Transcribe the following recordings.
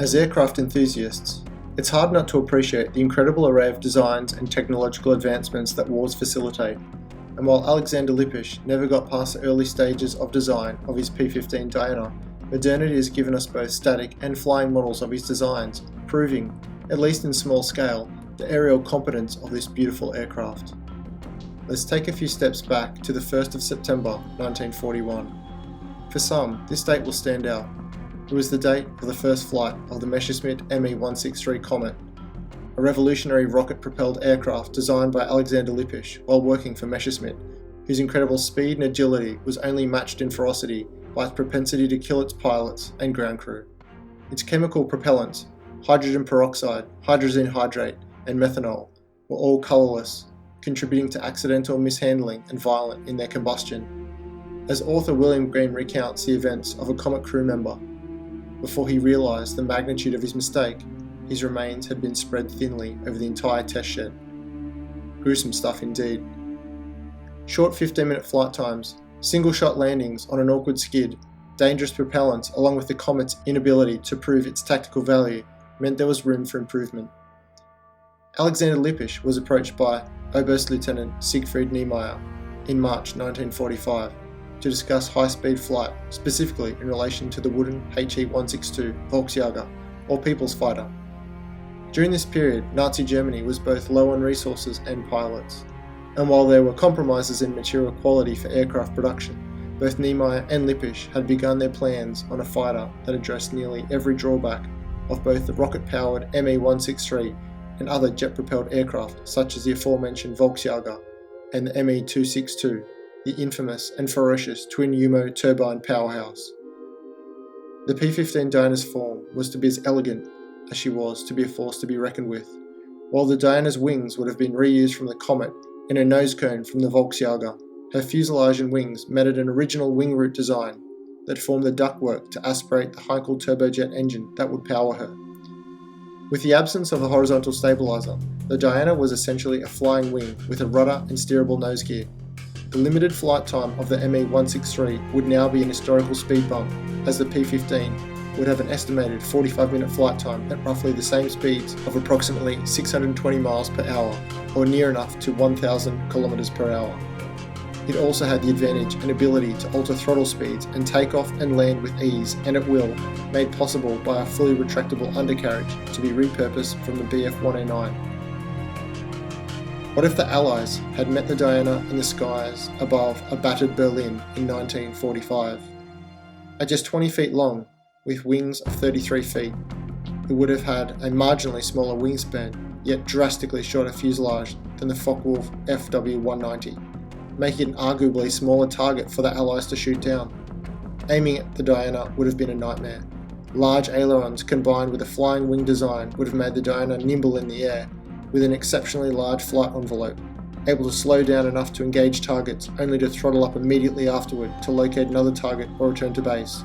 As aircraft enthusiasts, it's hard not to appreciate the incredible array of designs and technological advancements that wars facilitate. And while Alexander Lippisch never got past the early stages of design of his P-15 Diana, modernity has given us both static and flying models of his designs, proving, at least in small scale, the aerial competence of this beautiful aircraft. Let's take a few steps back to the 1st of September 1941. For some, this date will stand out. It was the date of the first flight of the Messerschmitt Me-163 Comet, a revolutionary rocket-propelled aircraft designed by Alexander Lippisch while working for Messerschmitt, whose incredible speed and agility was only matched in ferocity by its propensity to kill its pilots and ground crew. Its chemical propellants, hydrogen peroxide, hydrogen hydrate, and methanol, were all colourless, contributing to accidental mishandling and violent in their combustion. As author William Green recounts the events of a Comet crew member, before he realised the magnitude of his mistake, his remains had been spread thinly over the entire test shed. Gruesome stuff indeed. Short 15-minute flight times, single-shot landings on an awkward skid, dangerous propellants along with the Comet's inability to prove its tactical value meant there was room for improvement. Alexander Lippisch was approached by Oberst Lieutenant Siegfried Niemeyer in March 1945 to discuss high-speed flight, specifically in relation to the wooden HE-162 Volksjäger, or People's Fighter. During this period, Nazi Germany was both low on resources and pilots, and while there were compromises in material quality for aircraft production, both Niemeyer and Lippisch had begun their plans on a fighter that addressed nearly every drawback of both the rocket-powered Me-163 and other jet-propelled aircraft such as the aforementioned Volksjäger and the Me-262, the infamous and ferocious twin-Umo turbine powerhouse. The P-15 Diana's form was to be as elegant as she was to be a force to be reckoned with. While the Diana's wings would have been reused from the Comet and her nose cone from the Volksjäger, her fuselage and wings met at an original wing root design that formed the ductwork to aspirate the Heinkel turbojet engine that would power her. With the absence of a horizontal stabilizer, the Diana was essentially a flying wing with a rudder and steerable nose gear. The limited flight time of the Me-163 would now be an historical speed bump, as the P-15 would have an estimated 45-minute flight time at roughly the same speeds of approximately 620 miles per hour, or near enough to 1,000 kilometers per hour. It also had the advantage and ability to alter throttle speeds and take off and land with ease and at will, made possible by a fully retractable undercarriage to be repurposed from the Bf-109. What if the Allies had met the Diana in the skies above a battered Berlin in 1945? At just 20 feet long, with wings of 33 feet, it would have had a marginally smaller wingspan, yet drastically shorter fuselage than the Focke-Wulf FW-190, making it an arguably smaller target for the Allies to shoot down. Aiming at the Diana would have been a nightmare. Large ailerons combined with a flying wing design would have made the Diana nimble in the air, with an exceptionally large flight envelope, able to slow down enough to engage targets only to throttle up immediately afterward to locate another target or return to base.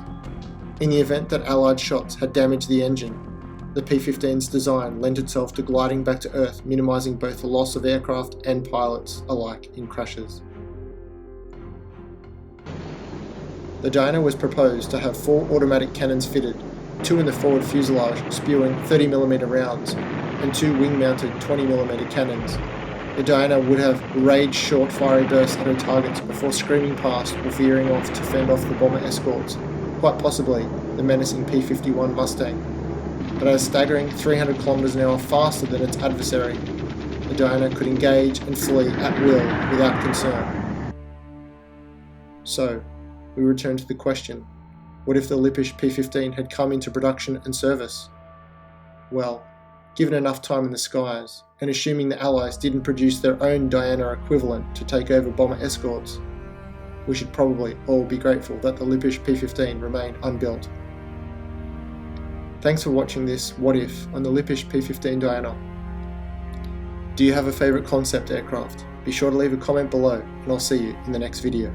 In the event that Allied shots had damaged the engine, the P-15's design lent itself to gliding back to Earth, minimising both the loss of aircraft and pilots alike in crashes. The Diana was proposed to have 4 automatic cannons fitted, 2 in the forward fuselage spewing 30mm rounds, and 2 wing-mounted 20mm cannons. The Diana would have raged short fiery bursts at her targets before screaming past or veering off to fend off the bomber escorts, quite possibly the menacing P-51 Mustang. But at a staggering 300 km an hour faster than its adversary, the Diana could engage and flee at will without concern. So, we return to the question, what if the Lippisch P-15 had come into production and service? Well, given enough time in the skies, and assuming the Allies didn't produce their own Diana equivalent to take over bomber escorts, we should probably all be grateful that the Lippisch P-15 remained unbuilt. Thanks for watching this What If on the Lippisch P-15 Diana. Do you have a favourite concept aircraft? Be sure to leave a comment below, and I'll see you in the next video.